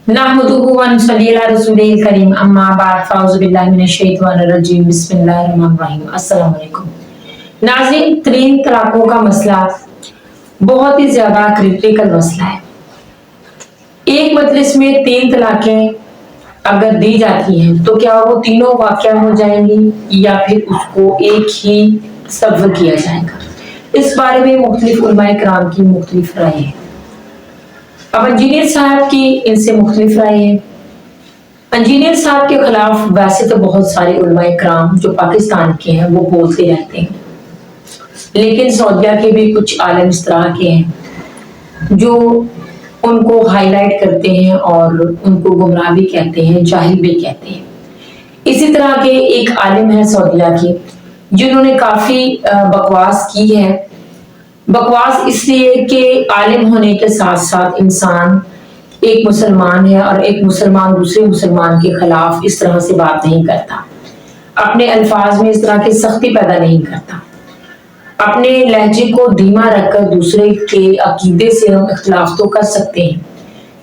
नहमदुहु व नसल्ली अला रसूलिल करीम अम्मा बाद फ़ाउज़ु बिल्लाहि मिनश शैतानिर रजीम बिस्मिल्लाहिर रहमानिर रहीम। अस्सलाम वालेकुम नाज़रीन, तीन तलाकों का मसला बहुत ही ज्यादा क्रिटिकल मसला है। एक मजलिस में तीन तलाकें अगर दी जाती हैं तो क्या वो तीनों वाक़या हो जाएंगी या फिर उसको एक ही सब्र किया जाएगा, इस बारे में मुख्तलिफ उलमाए किराम की मुख्तलिफ राय है। अब इंजीनियर साहब की इनसे मुख्तलिफ राय है। इंजीनियर साहब के खिलाफ वैसे तो बहुत सारे उलमाए किराम जो पाकिस्तान के हैं वो बोलते रहते हैं, लेकिन सऊदिया के भी कुछ आलिम इस तरह के हैं जो उनको हाईलाइट करते हैं और उनको गुमराह भी कहते हैं, जाहिल भी कहते हैं। इसी तरह के एक आलिम है सऊदिया के जिन्होंने काफी बकवास की है। बकवास इसलिए कि आलिम होने के साथ साथ इंसान एक मुसलमान है और एक मुसलमान दूसरे मुसलमान के खिलाफ इस तरह से बात नहीं करता, अपने अल्फाज में इस तरह की सख्ती पैदा नहीं करता, अपने लहजे को धीमा रखकर दूसरे के अकीदे से हम इख्तिलाफ तो कर सकते हैं,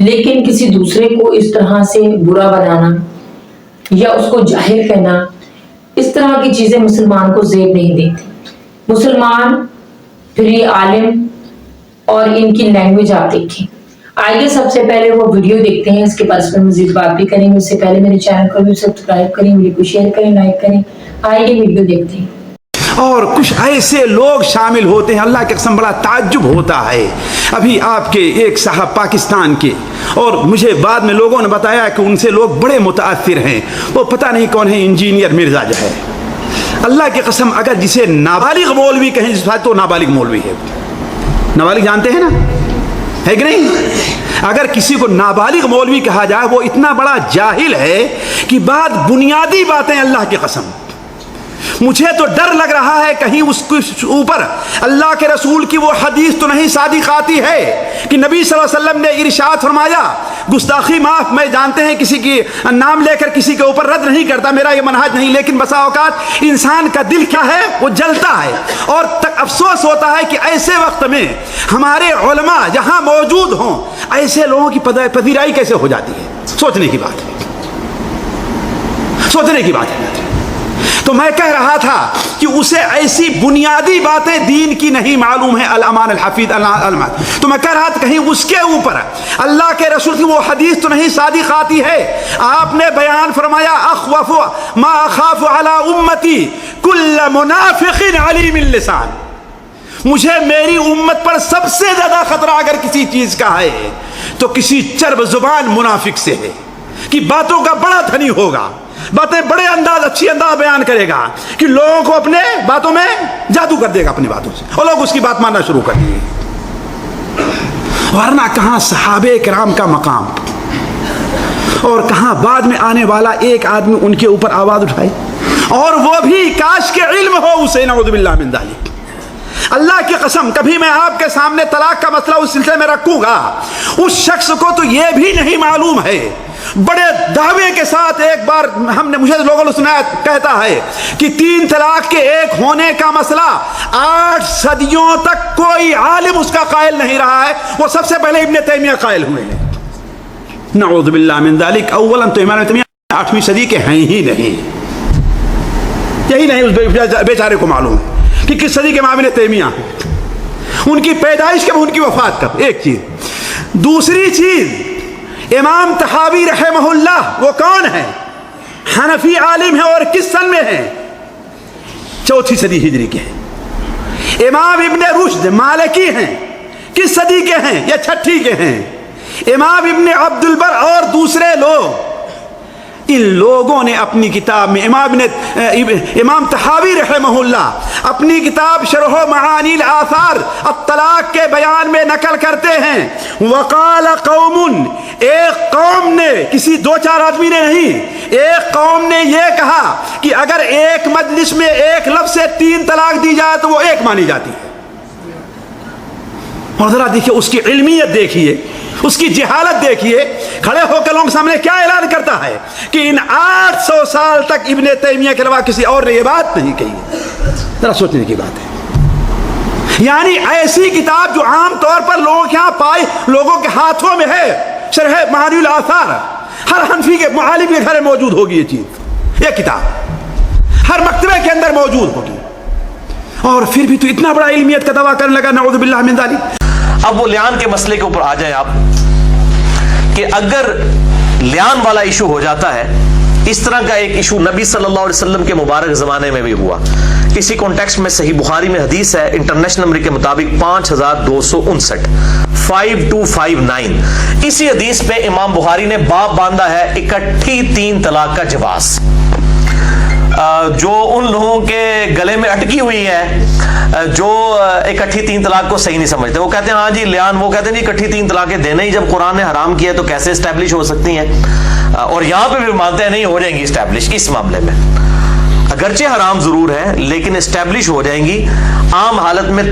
लेकिन किसी दूसरे को इस तरह से बुरा बनाना या उसको जाहिल कहना, इस तरह की चीजें मुसलमान को ज़ेब नहीं देती। मुसलमान फिर ये आलिम और इनकी लैंग्वेज आप देखें। आइए सबसे पहले वो वीडियो देखते हैं, इसके बाद पर मजीद बात भी करेंगे। उससे पहले मेरे चैनल को भी सब्सक्राइब करें, वीडियो को शेयर करें, लाइक करें। आइए वीडियो देखते हैं। और कुछ ऐसे लोग शामिल होते हैं, अल्लाह के कसम बड़ा ताज्जुब होता है। अभी आपके एक साहब पाकिस्तान के, और मुझे बाद में लोगों ने बताया कि उनसे लोग बड़े मुतासिर हैं, वो पता नहीं कौन है, इंजीनियर मिर्जा जो है। अल्लाह की कसम, अगर जिसे नाबालिग मौलवी कहें जिस तो नाबालिग मौलवी है। नाबालिग जानते हैं ना, है कि नहीं? अगर किसी को नाबालिग मौलवी कहा जाए वो इतना बड़ा जाहिल है कि बुनियादी बातें, अल्लाह की कसम मुझे तो डर लग रहा है कहीं उसके ऊपर अल्लाह के रसूल की वो हदीस तो नहीं सादिक आती है कि नबी सल्लल्लाहु अलैहि वसल्लम ने इरशाद फरमाया, गुस्ताखी माफ, मैं जानते हैं किसी की नाम लेकर किसी के ऊपर रद्द नहीं करता, मेरा ये मनहाज नहीं, लेकिन बसा औकात इंसान का दिल क्या है, वो जलता है। और तक अफसोस होता है कि ऐसे वक्त में हमारे उलमा जहां मौजूद हों, ऐसे लोगों की पजीराई कैसे हो जाती है। सोचने की बात है, सोचने की बात है। तो मैं कह रहा था कि उसे ऐसी बुनियादी बातें दीन की नहीं मालूम है, अल-अमान अल-हफीज अल-अमान। तो मैं कह रहा था कहीं उसके ऊपर अल्लाह के रसूल की वो हदीस तो नहीं सादिक आती है। आपने बयान फरमाया, अखवफु मा अखाफु अला उम्मती कुल्ल मुनाफिकिन अलीमिल लिसान। मुझे मेरी उम्मत पर सबसे ज्यादा खतरा अगर किसी चीज का है तो किसी चर्ब जुबान मुनाफिक से है, कि बातों का बड़ा धनी होगा, बातें बड़े अंदाज, अच्छी अंदाज बयान करेगा कि लोगों को अपने बातों में जादू कर देगा अपनी बातों से, और लोग उसकी बात मानना शुरू कर देंगे। वरना कहां सहाबे किराम का मकाम और कहां बाद में आने वाला एक आदमी उनके ऊपर आवाज उठाए, और वो भी काश के इल्म हो उसे, नऊज़ु बिल्लाह मिन ज़ालिक। अल्लाह की कसम, कभी मैं आपके सामने तलाक का मसला उस सिलसिले में रखूंगा, उस शख्स को तो यह भी नहीं मालूम है, बड़े दावे के साथ एक बार मुझे लोगों ने सुनाया, कहता है कि तीन तलाक के एक होने का मसला 8 सदियों तक कोई आलिम उसका कायल नहीं रहा है, वो सबसे पहले इब्ने तैमिया कायल हुए हैं। नऊज़ु बिल्लाह मिन ज़ालिक। अव्वलन तो इमाम तैमिया 8वीं सदी के हैं ही नहीं, यही नहीं उस बेचारे को मालूम है कि किस सदी के इमाम तैमिया है, उनकी पैदाइश कब, उनकी वफात कब, एक चीज। दूसरी चीज, इमाम तहावी रहमहुल्लाह वो कौन है? हनफी आलिम है, और किस सन में है? 4वीं सदी हिजरी के हैं। इमाम इब्ने रुश्द मालिकी हैं, किस सदी के हैं? या 6वीं के हैं। इमाम इब्ने अब्दुल बर और दूसरे लोग, इन लोगों ने अपनी किताब में, इमाम तहावी रहमहुल्लाह अपनी किताब शरह मआनील आसार अत-तलाक के बयान में नकल करते हैं, वक़ाल कौमुन, एक कौम ने, किसी 2-4 आदमी ने नहीं, एक कौम ने यह कहा कि अगर एक मजलिस में एक लफ्ज से 3 तलाक दी जाए तो वो एक मानी जाती है। और जरा देखिए उसकी इल्मियत, देखिए उसकी जहालत, देखिए खड़े होकर लोगों के सामने क्या ऐलान करता है कि इन 800 साल तक इब्ने तैमिया के अलावा किसी और ने यह बात नहीं कही। जरा सोचने की बात है। यानी ऐसी किताब जो आम तौर पर लोगों के यहाँ पाई, लोगों के हाथों में है, शरह मानिउल आसार, हर हनफी के मुआलिम के घर में मौजूद होगी ये चीज, ये किताब हर मकतबे के अंदर मौजूद होगी। और फिर भी तो इतना बड़ा इल्मियत का दावा करने लगा, नऊज़ु बिल्लाह मिन ज़ालिक। अब वो लियान के मसले के ऊपर आ जाए आप, कि अगर लियान वाला इशू हो जाता है, इस तरह का एक इशू नबी सल्लल्लाहु अलैहि वसल्लम के मुबारक ज़माने में भी हुआ। इसी कॉन्टेक्स्ट में सही बुखारी में हदीस है, इंटरनेशनल नंबर के मुताबिक 5259, 5259। इसी हदीस पे इमाम बुखारी ने बाब बांधा है इकट्ठी 3 तलाक का जवाज़, जो उन लोगों के गले में अटकी हुई है जो इकट्ठी 3 तलाक को सही नहीं समझते। वो कहते हैं हाँ जी लियान, वो कहते हैं जी इकट्ठी 3 तलाकें देने ही जब कुरान ने हराम किया तो कैसे एस्टैब्लिश हो सकती हैं, और यहाँ पे भी मानते हैं नहीं हो जाएंगी एस्टैब्लिश। इस मामले में अगरचे हराम जरूर है लेकिन एस्टैब्लिश हो जाएंगी। आम हालत में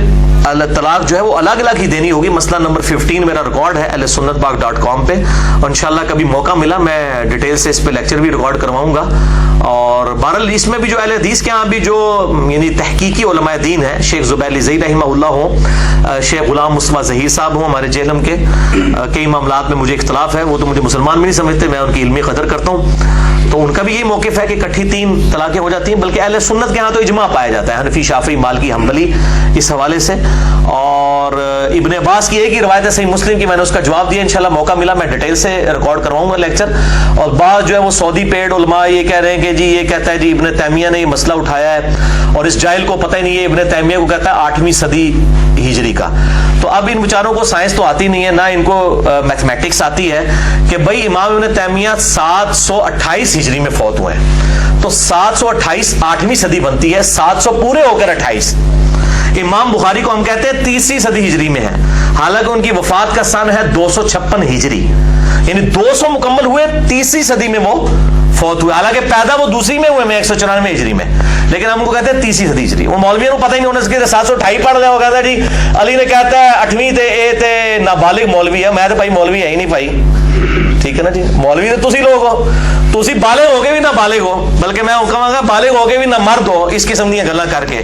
तलाक जो है वो अलग अलग ही देनी होगी। मसला नंबर 15 मेरा रिकॉर्ड है ahlesunnatpaq.com पे, और इंशाल्लाह कभी मौका मिला मैं डिटेल से इस पे लेक्चर भी रिकॉर्ड करवाऊंगा। और बहरहाल इसमें भी जो अहले हदीस के यहाँ भी जो यानी तहकीकी उलमाए दीन है, शेख ज़ुबैर ज़ही रहमहुल्लाह हो, शेख गुलाम मुस्तफ़ा ज़हीर साहब हो हमारे जेलम के, कई मामलात में मुझे इख्तलाफ है, वो तो मुझे मुसलमान भी नहीं समझते, मैं उनकी इल्मी कदर करता हूँ, तो उनका भी यही मौक़िफ़ है कि इकट्ठी 3 तलाक़ें हो जाती हैं। बल्कि अहले सुन्नत के यहाँ तो इजमा पाया जाता है, हनफी, शाफ़ी, मालिकी, हम्बली, इस हवाले से। और इब्ने अब्बास की एक ही रवायत है सही मुस्लिम की, मैंने उसका जवाब दिया, इंशाल्लाह मौका मिला मैं डिटेल से रिकॉर्ड करवाऊंगा लेक्चर। और बाद जो है वो सऊदी पेड उलमा ये कह रहे हैं कि जी ये कहता है जी इब्ने तैमिया ने ये मसला उठाया है, और इस जाहिल को पता ही नहीं है इब्ने तैमिया को कहता है 8वीं सदी हिजरी का। तो अब इन बेचारों को साइंस तो आती नहीं है, ना इनको मैथमेटिक्स आती है, कि भाई इमाम इब्ने तैमिया 728 हिजरी में फौत हुए हैं, तो 728 8वीं सदी बनती है, 700 पूरे होकर 28। इमाम बुखारी को हम कहते हैं 30वीं सदी हिजरी में है, हालांकि उनकी वफात का सन है 256 हिजरी, यानी 200 मुकम्मल हुए 30वीं सदी में वो फौत हुए। हालांकि पैदा वो दूसरी में हुए में 194 हिजरी में, लेकिन हमको कहते हैं 30वीं सदी हिजरी। वो मौलवियों को पता ही नहीं, उन्होंने 728 पढ़ लिया, वो कहता है जी अली ने कहता है 8वीं थे, ए थे नाबालिग मौलवी है। मैं तो भाई मौलवी है ही नहीं भाई, ठीक है ना जी, मौलवी तो तुसी लोग हो, तुसी बालिग हो के भी ना बालिग हो, बल्कि मैं कहूँगा बालिग हो के भी ना मर्द हो, इस किस्म की गल्ला करके।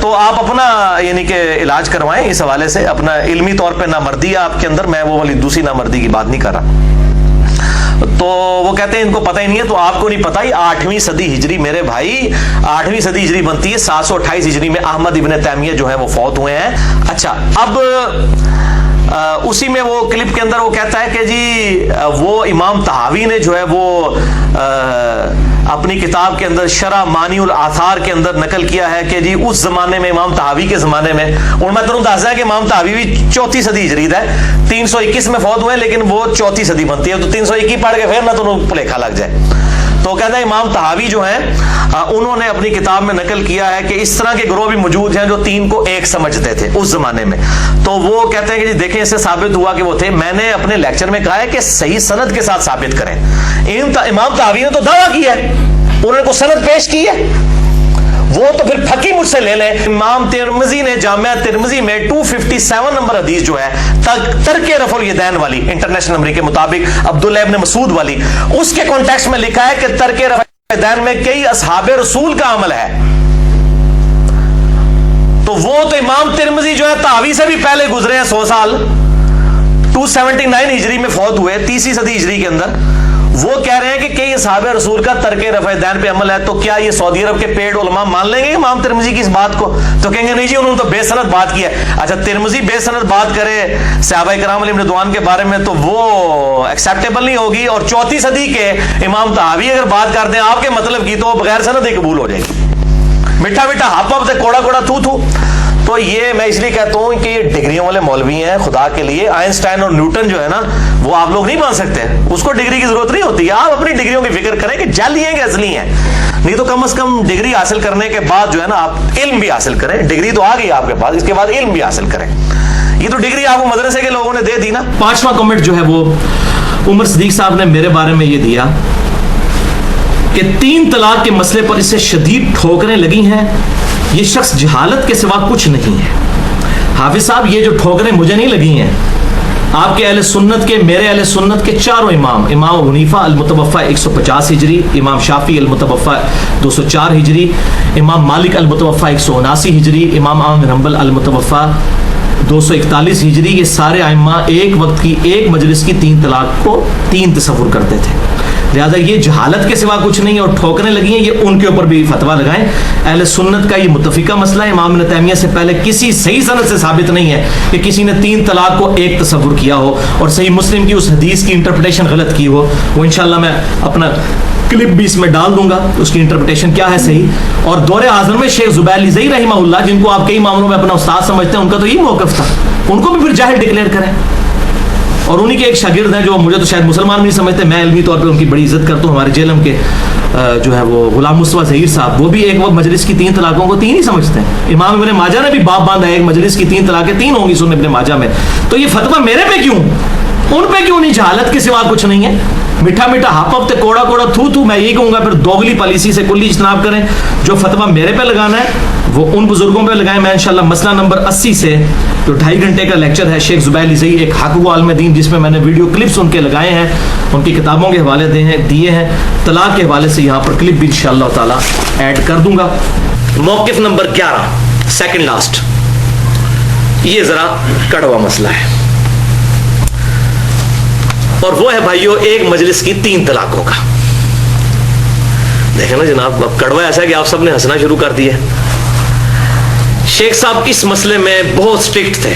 तो आप अपना यानी कि इलाज करवाएं इस हवाले से, अपना इल्मी तौर पे नामर्दी है आपके अंदर, मैं वो वाली दूसरी नामर्दी की बात नहीं कर रहा। तो वो कहते हैं इनको पता ही नहीं है, तो आपको नहीं पता ही 8वीं सदी हिजरी मेरे भाई, 8वीं सदी हिजरी बनती है, 728 हिजरी में अहमद इब्ने तैमिया जो है वो फौत हुए हैं। अच्छा, अब उसी में वो क्लिप के अंदर वो कहता है कि जी वो इमाम तहावी ने जो है वो अपनी किताब के अंदर शरह मानिउल आसार के अंदर नकल किया है कि जी उस जमाने में इमाम तहावी के जमाने में, और मैं तुम दस कि इमाम तहावी भी 4थी सदी हिजरी है, 321 में फौत हुए, लेकिन वो 4थी सदी बनती है, तो 321 पढ़ के फिर ना तुम्हें भुलेखा लग जाए। तो कहता है इमाम तहावी जो हैं उन्होंने अपनी किताब में नकल किया है कि इस तरह के ग्रोह भी मौजूद हैं जो 3 को एक समझते थे उस जमाने में। तो वो कहते हैं कि जी देखें इससे साबित हुआ कि वो थे। मैंने अपने लेक्चर में कहा है कि सही सनद के साथ साबित करें। इमाम तहावी ने तो दावा किया है, उन्होंने को सनद पेश की है, वो तो फिर फकी मुझसे ले ले। इमाम तिरमिजी ने जामिया तिरमिजी में 257 नंबर हदीस जो है तर्के रफुल यदैन वाली, इंटरनेशनल नंबर के मुताबिक अब्दुल्लाह इब्न मसूद वाली, उसके कॉन्टेक्स्ट में लिखा है कि तर्के रफुल यदैन में कई असहाबे रसूल का अमल है। तो वो तो इमाम तिरमिजी जो है तहावी से भी पहले गुजरे हैं 100 साल, 279 हिजरी में फौत हुए 30वीं सदी हिजरी के अंदर। वो कह रहे हैं कि कई असहाबे रसूल का तर्के रफ़े दैन पे अमल है। तो क्या ये सऊदी अरब के पेड उलमा मान लेंगे इमाम तिरमिजी की इस बात को? तो कहेंगे नहीं जी उन्होंने तो बेसनद बात की है। अच्छा, तिरमिजी बेसनद बात करे सहाबा किराम अलैहिम रिदवान के बारे में तो वो एक्सेप्टेबल नहीं होगी, और 4वीं सदी के इमाम तहावी अगर बात करते हैं आपके मतलब की तो बगैर सनद ही कबूल हो जाएगी। मीठा मीठा हप हप से कोड़ा कोड़ा थू थू। तो ये मैं इसलिए कहता हूं कि ये डिग्रियों वाले मौलवी हैं। खुदा के लिए आइंस्टाइन और न्यूटन जो है ना वो आप लोग नहीं मान सकते, उसको डिग्री की जरूरत नहीं होती। आप अपनी डिग्रियों की फिक्र करें कि जाली है कि असली है, नहीं तो कम से कम डिग्री हासिल करने के बाद जो है ना आप इल्म भी हासिल करें। डिग्री तो आ गई आपके पास, इसके बाद इल्म भी हासिल करें। ये तो डिग्री आपको मदरसे के लोगों ने दे दी ना। 5वां कमेंट जो है वो उमर सदीक साहब ने मेरे बारे में ये दिया कि 3 तलाक के मसले पर इससे शदीद ठोकरें लगी हैं, ये शख्स जहालत के सिवा कुछ नहीं है। हाफिज साहब, ये जो ठोकरें मुझे नहीं लगी हैं, आपके अहले सुन्नत के, मेरे अहले सुन्नत के चारों इमाम, इमाम अबू हनीफा अल-मुतवफ़ा 150 हिजरी, इमाम शाफी अल-मुतवफ़ा 204 हिजरी, इमाम मालिक अल-मुतवफ़ा 179 हिजरी, इमाम अहमद बिन हंबल अल-मुतवफ़ा 241 ہجری یہ سارے ائمہ ایک وقت کی ایک مجلس کی 3 طلاق کو 3 تصور کرتے تھے. لہذا یہ جہالت کے سوا کچھ نہیں ہے اور ٹھوکریں لگی ہیں, یہ ان کے اوپر بھی فتویٰ لگائیں. اہل سنت کا یہ متفقہ مسئلہ ہے. امام ابن تیمیہ سے پہلے کسی صحیح سند سے ثابت نہیں ہے کہ کسی نے 3 طلاق کو ایک تصور کیا ہو اور صحیح مسلم کی اس حدیث کی انٹرپریٹیشن غلط کی ہو. وہ انشاءاللہ میں اپنا کلپ بھی اس میں ڈال دوں گا, اس کی انٹرپریٹیشن کیا ہے صحیح. اور دور حاضر میں شیخ زبیر لزئی رحمہ اللہ, جن کو آپ کئی معاملوں میں اپنا استاد سمجھتے ہیں, ان کا تو یہ موقف تھا, ان کو بھی پھر جاہل ڈکلیئر کریں. اور انہی کے ایک شاگرد ہیں جو مجھے تو شاید مسلمان نہیں سمجھتے, میں علمی طور پہ ان کی بڑی عزت کرتا ہوں, ہمارے جیلم کے جو ہے وہ غلام مصطفیٰ ظہیر صاحب, وہ بھی ایک وقت مجلس کی 3 طلاقوں کو 3 ہی سمجھتے ہیں. امام ابن ماجہ نے بھی باب باندھا ہے ایک مجلس کی 3 طلاقیں 3 ہوں گی سنن ابن ماجہ میں. تو یہ فتویٰ میرے پہ کیوں, ان پہ کیوں نہیں؟ جہالت کے سوا کچھ نہیں ہے. میٹھا میٹھا ہپ ہپ تے کوڑا کوڑا تھو تھو, میں یہی کہوں گا پھر دوگلی پالیسی سے کلی اجتناب کریں. جو فتویٰ میرے پہ لگانا ہے وہ ان بزرگوں پہ لگائیں. میں انشاءاللہ مسئلہ نمبر 80 سے جو 2.5 گھنٹے کا لیکچر ہے شیخ زبیر لزئی ایک حق و عالم دین, جس میں میں نے ویڈیو کلپس ان کے لگائے ہیں, ان کی کتابوں کے حوالے دیے ہیں, طلاق کے حوالے سے یہاں پر کلپ بھی انشاءاللہ تعالی ایڈ کر دوں گا. موقف نمبر 11 سیکنڈ لاسٹ, یہ ذرا کڑوا مسئلہ ہے اور وہ ہے بھائیو ایک مجلس کی 3 طلاقوں کا. دیکھیں نا جناب, اب کڑوا ایسا ہے کہ آپ سب نے ہنسنا شروع کر دیا. شیخ صاحب اس مسئلے میں بہت سٹرکٹ تھے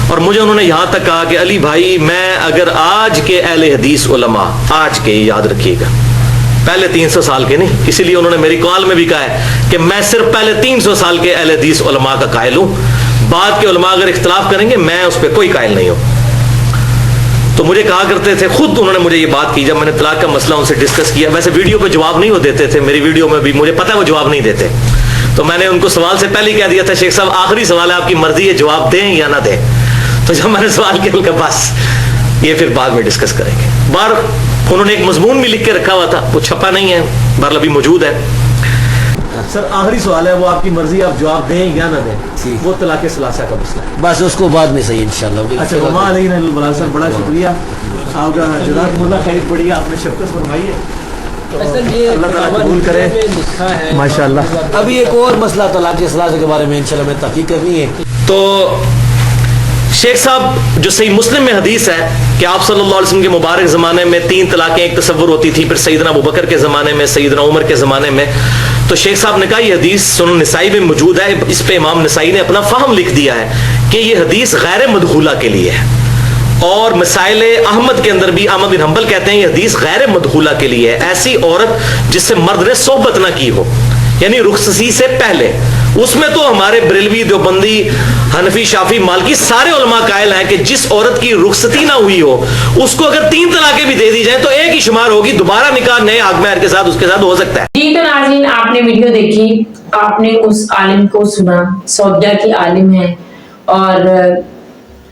اور مجھے انہوں نے یہاں تک کہا کہ علی بھائی, میں اگر آج کے اہل حدیث علماء, آج کے, یاد رکھیے گا, پہلے 300 سال کے نہیں, اسی لیے انہوں نے میری کال میں بھی کہا ہے کہ میں صرف پہلے 300 سال کے اہل حدیث علماء کا قائل ہوں, بعد کے علماء اگر اختلاف کریں گے میں اس پہ کوئی قائل نہیں ہوں. تو مجھے کہا کرتے تھے, خود انہوں نے مجھے یہ بات کی جب میں نے طلاق کا مسئلہ ان سے ڈسکس کیا. ویسے ویڈیو پہ جواب نہیں وہ دیتے تھے, میری ویڈیو میں بھی مجھے پتا ہے وہ جواب نہیں دیتے, تو میں نے ان کو سوال سے پہلے ہی کہہ دیا تھا شیخ صاحب آخری سوال ہے, آپ کی مرضی ہے جواب دیں یا نہ دیں. تو جب میں نے سوال کیا ان کا بس یہ پھر بعد میں ڈسکس کریں گے. بار انہوں نے ایک مضمون بھی لکھ کے رکھا ہوا تھا, وہ چھپا نہیں ہے, بہرحال ابھی موجود ہے. سر آخری سوال ہے, وہ آپ کی مرضی, آپ جواب دیں یا نہ دیں, وہ طلاق ثلاثہ کا مسئلہ ہے. بس اس کو بعد میں صحیح انشاءاللہ. اچھا وما علینا الا البلاغ. سر بڑا شکریہ آپ کا, جزاکم اللہ خیر, بڑھیا آپ نے شفقت فرمائی ہے. اللہ تعالیٰ قبول کرے ماشاءاللہ. ابھی ایک اور مسئلہ طلاق ثلاثہ کے بارے میں انشاءاللہ میں تحقیق کرنی ہے. تو شیخ صاحب جو صحیح مسلم میں حدیث ہے کہ آپ صلی اللہ علیہ وسلم کے مبارک زمانے میں 3 طلاقیں ایک تصور ہوتی تھی, پھر سیدنا ابوبکر کے زمانے میں, سیدنا عمر کے زمانے میں. تو شیخ صاحب نے کہا یہ حدیث سنن نسائی میں موجود ہے, اس پہ امام نسائی نے اپنا فہم لکھ دیا ہے کہ یہ حدیث غیر مدخولہ کے لیے ہے. اور مسائل احمد کے اندر بھی احمد بن حنبل کہتے ہیں یہ حدیث غیر مدخولہ کے لیے ہے, ایسی عورت جس سے مرد نے صحبت نہ کی ہو, یعنی رخصتی سے پہلے. اس میں تو ہمارے بریلوی, دیوبندی, حنفی, شافی, مالکی سارے علماء قائل ہیں کہ جس عورت کی رخصتی نہ ہوئی ہو اس کو اگر 3 طلاقیں بھی دے دی جائیں تو ایک ہی شمار ہوگی, دوبارہ نکاح نئے حق مہر کے ساتھ اس کے ساتھ ہو سکتا ہے. جی تو ناظرین, آپ نے ویڈیو دیکھی, آپ نے اس عالم کو سنا, سعودیہ کی عالم ہے اور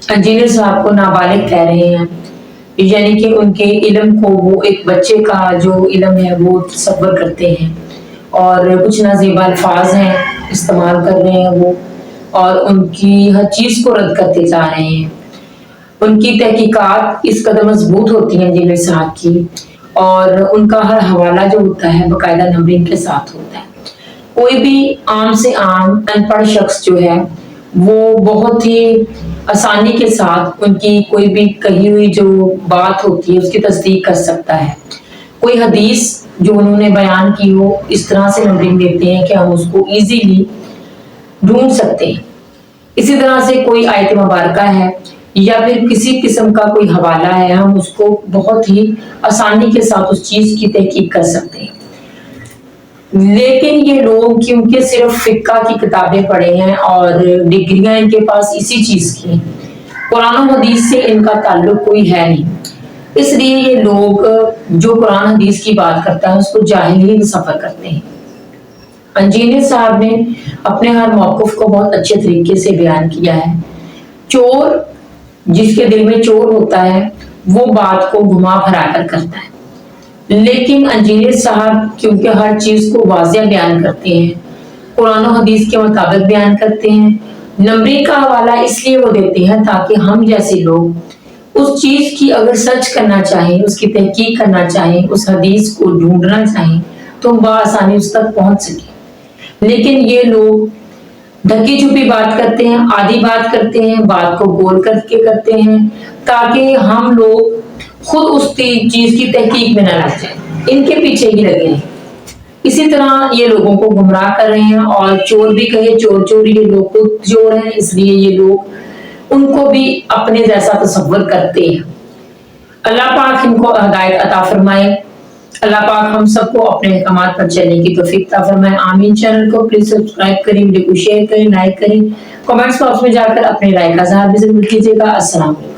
انجینئر صاحب کو نابالغ کہہ رہے ہیں, یعنی کہ ان کے علم کو وہ ایک بچے کا جو علم ہے وہ تصور کرتے ہیں اور کچھ نازیبا الفاظ ہیں استعمال کر رہے ہیں وہ, اور ان کی ہر چیز کو رد کرتے جا رہے ہیں. ان کی تحقیقات اس قدر مضبوط ہوتی ہیں انجینئر صاحب کی, اور ان کا ہر حوالہ جو ہوتا ہے باقاعدہ نمبرنگ کے ساتھ ہوتا ہے. کوئی بھی عام سے عام ان پڑھ شخص جو ہے وہ بہت ہی آسانی کے ساتھ ان کی کوئی بھی کہی ہوئی جو بات ہوتی ہے اس کی تصدیق کر سکتا ہے. کوئی حدیث جو انہوں نے بیان کی ہو اس طرح سے نمبرنگ دیتے ہیں کہ ہم اس کو ایزیلی ڈھونڈ سکتے ہیں. اسی طرح سے کوئی آیت مبارکہ ہے یا پھر کسی قسم کا کوئی حوالہ ہے, ہم اس کو بہت ہی آسانی کے ساتھ اس چیز کی تحقیق کر سکتے ہیں. لیکن یہ لوگ کیونکہ صرف فقہ کی کتابیں پڑھے ہیں اور ڈگریاں ان کے پاس اسی چیز کی ہیں, قرآن و حدیث سے ان کا تعلق کوئی ہے نہیں, اس لیے یہ لوگ جو قرآن حدیث کی بات کرتا ہے اس کو جاہلی سفر کرتے ہیں. انجینئر صاحب نے اپنے ہر موقف کو بہت اچھے طریقے سے بیان کیا ہے. چور جس کے دل میں چور ہوتا ہے وہ بات کو گھما پھرا کر کرتا ہے, لیکن انجینئر صاحب کیونکہ ہر چیز کو واضح بیان کرتے ہیں, قرآن و حدیث کے مطابق بیان کرتے ہیں. نمبرنگ کا حوالہ اس لیے وہ دیتے ہیں تاکہ ہم جیسے لوگ اس چیز کی اگر سرچ کرنا چاہیں, اس کی تحقیق کرنا چاہیں, اس حدیث کو ڈھونڈنا چاہیں تو ہم بآسانی اس تک پہنچ سکیں. لیکن یہ لوگ ढकी छुपी बात करते हैं, आधी बात करते हैं, बात को गोल करके करते हैं ताकि हम लोग खुद उस चीज की तहकीक में न लग जाए, इनके पीछे ही लगे हैं। इसी तरह ये लोगों को गुमराह कर रहे हैं और चोर भी कहे चोर चोर, ये लोग खुद चोर हैं, इसलिए ये लोग उनको भी अपने जैसा तसव्वुर करते हैं। अल्लाह पाक इनको हिदायत अता फरमाए। अल्लाह पाक हम सबको अपने अहकामात पर चलने की तौफीक अता फरमाए। आमीन। चैनल को प्लीज सब्सक्राइब करें, वीडियो को शेयर करें, लाइक करें, कमेंट्स बॉक्स में जाकर अपनी राय का इज़हार भी जरूर कीजिएगा। अस्सलाम वालेकुम।